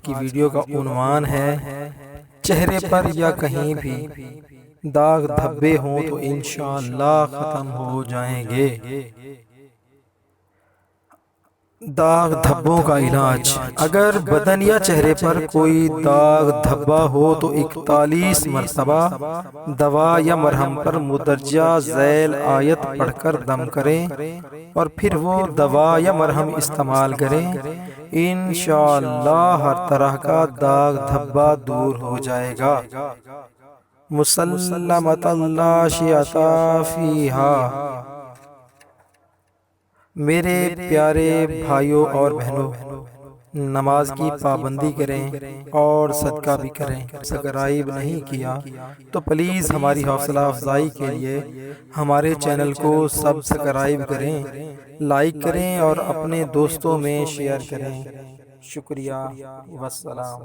کی ویڈیو کا عنوان ہے چہرے پر یا کہیں بھی داغ دھبے ہوں تو انشاءاللہ ختم ہو جائیں گے۔ داغ دھبوں کا علاج۔ اگر بدن یا چہرے پر کوئی داغ دھبا ہو تو 41 مرتبہ دوا یا مرہم پر مدرجہ ذیل آیت پڑھ کر دم کریں اور پھر وہ دوا یا مرہم استعمال کریں، انشاءاللہ ہر طرح کا داغ دھبا دور ہو جائے گا۔ مسلمۃ لا شیعۃ فیہا۔ میرے پیارے بھائیوں اور بہنوں، نماز کی پابندی کریں اور صدقہ بھی کریں۔ سبسکرائب نہیں کیا تو پلیز ہماری حوصلہ افزائی کے لیے ہمارے چینل کو سبسکرائب کریں، لائک کریں اور اپنے دوستوں میں شیئر کریں۔ شکریہ، والسلام۔